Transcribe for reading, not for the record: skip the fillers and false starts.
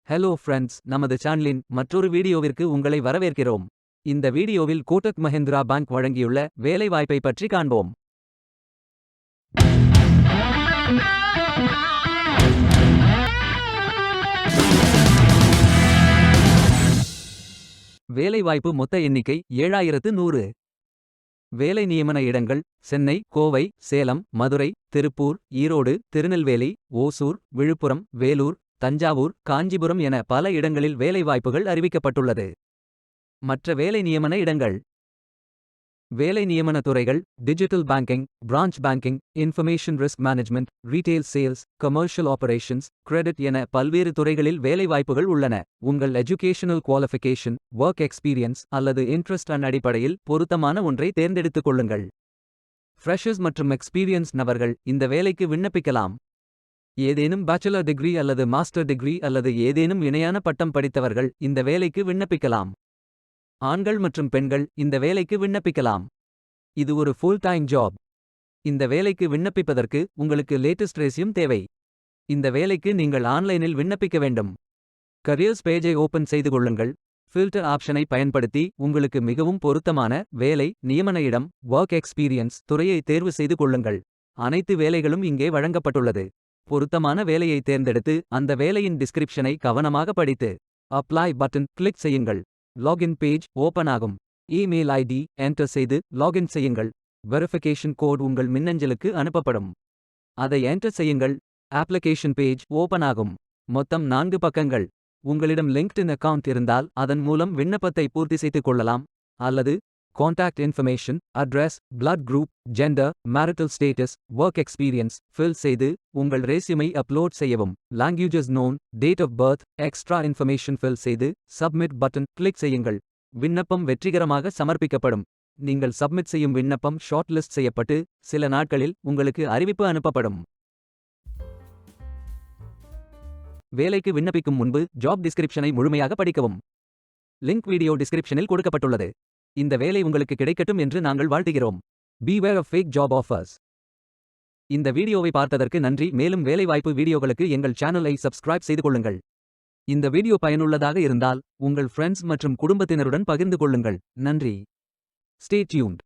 Hello friends, நமது சேனலின் மற்றொரு வீடியோவிற்கு உங்களை வரவேற்கிறோம். இந்த வீடியோவில் கோட்டக் மஹிந்திரா பேங்க் வழங்கியுள்ள வேலைவாய்ப்பை பற்றி காண்போம். வேலைவாய்ப்பு மொத்த எண்ணிக்கை 7100. வேலை நியமன இடங்கள் சென்னை, கோவை, சேலம், மதுரை, திருப்பூர், ஈரோடு, திருநெல்வேலி, ஓசூர், விழுப்புரம், வேலூர், தஞ்சாவூர், காஞ்சிபுரம் என பல இடங்களில் வேலைவாய்ப்புகள் அறிவிக்கப்பட்டுள்ளது. மற்ற வேலை நியமன இடங்கள்: வேலை நியமன துறைகள்: digital banking, branch banking, information risk management, retail sales, commercial operations, credit என பல்வேறு துறைகளில் வேலைவாய்ப்புகள் உள்ளன. உங்கள் எஜுகேஷனல் குவாலிஃபிகேஷன், ஒர்க் எக்ஸ்பீரியன்ஸ் அல்லது இன்ட்ரெஸ்ட் அடிப்படையில் பொருத்தமான ஒன்றை தேர்ந்தெடுத்துக் கொள்ளுங்கள். ஃப்ரெஷர்ஸ் மற்றும் எக்ஸ்பீரியன்ஸ் நபர்கள் இந்த வேலைக்கு விண்ணப்பிக்கலாம். ஏதேனும் பேச்சுலர் டிகிரி அல்லது மாஸ்டர் டிகிரி அல்லது ஏதேனும் இணையான பட்டம் படித்தவர்கள் இந்த வேலைக்கு விண்ணப்பிக்கலாம். ஆண்கள் மற்றும் பெண்கள் இந்த வேலைக்கு விண்ணப்பிக்கலாம். இது ஒரு ஃபுல் டைம் ஜாப். இந்த வேலைக்கு விண்ணப்பிப்பதற்கு உங்களுக்கு லேட்டஸ்ட் ரெஸ்யூம் தேவை. இந்த வேலைக்கு நீங்கள் ஆன்லைனில் விண்ணப்பிக்க வேண்டும். கரியர்ஸ் பேஜை ஓபன் செய்து கொள்ளுங்கள். ஃபில்டர் ஆப்ஷனை பயன்படுத்தி உங்களுக்கு மிகவும் பொருத்தமான வேலை, நியமன இடம், ஒர்க் எக்ஸ்பீரியன்ஸ் துறையை தேர்வு செய்து கொள்ளுங்கள். அனைத்து வேலைகளும் இங்கே வழங்கப்பட்டுள்ளது. பொருத்தமான வேலையை தேர்ந்தெடுத்து அந்த வேலையின் டிஸ்கிரிப்ஷனை கவனமாக படித்து அப்ளை பட்டன் கிளிக் செய்யுங்கள். லாகின் பேஜ் ஓபன் ஆகும். இமெயில் ஐடி என்டர் செய்து லாகின் செய்யுங்கள். வெரிஃபிகேஷன் கோட் உங்கள் மின்னஞ்சலுக்கு அனுப்பப்படும். அதை என்டர் செய்யுங்கள். அப்ளிகேஷன் பேஜ் ஓபன் ஆகும். மொத்தம் 4 பக்கங்கள். உங்களிடம் லிங்க்டின் அக்கவுண்ட் இருந்தால் அதன் மூலம் விண்ணப்பத்தை பூர்த்தி செய்து கொள்ளலாம். அல்லது contact information, address, blood group, gender, marital status, work experience fill செய்து உங்கள் ரெஸ்யூமை அப்லோட் செய்யவும். Languages known, date of birth, extra information fill செய்து சப்மிட் பட்டன் கிளிக் செய்யுங்கள். விண்ணப்பம் வெற்றிகரமாக சமர்ப்பிக்கப்படும். நீங்கள் சப்மிட் செய்யும் விண்ணப்பம் ஷார்ட் லிஸ்ட் செய்யப்பட்டு சில நாட்களில் உங்களுக்கு அறிவிப்பு அனுப்பப்படும். வேலைக்கு விண்ணப்பிக்கும் முன்பு ஜாப் டிஸ்கிரிப்ஷனை முழுமையாக படிக்கவும். லிங்க் வீடியோ டிஸ்கிரிப்ஷனில் கொடுக்கப்பட்டுள்ளது. இந்த வேலை உங்களுக்கு கிடைக்கட்டும் என்று நாங்கள் வாழ்த்துகிறோம். Beware of fake job offers. இந்த வீடியோவை பார்த்ததற்கு நன்றி. மேலும் வேலைவாய்ப்பு வீடியோகளுக்கு எங்கள் சேனலை சப்ஸ்கிரைப் செய்து கொள்ளுங்கள். இந்த வீடியோ பயனுள்ளதாக இருந்தால் உங்கள் ஃப்ரெண்ட்ஸ் மற்றும் குடும்பத்தினருடன் பகிர்ந்து கொள்ளுங்கள். நன்றி. Stay tuned.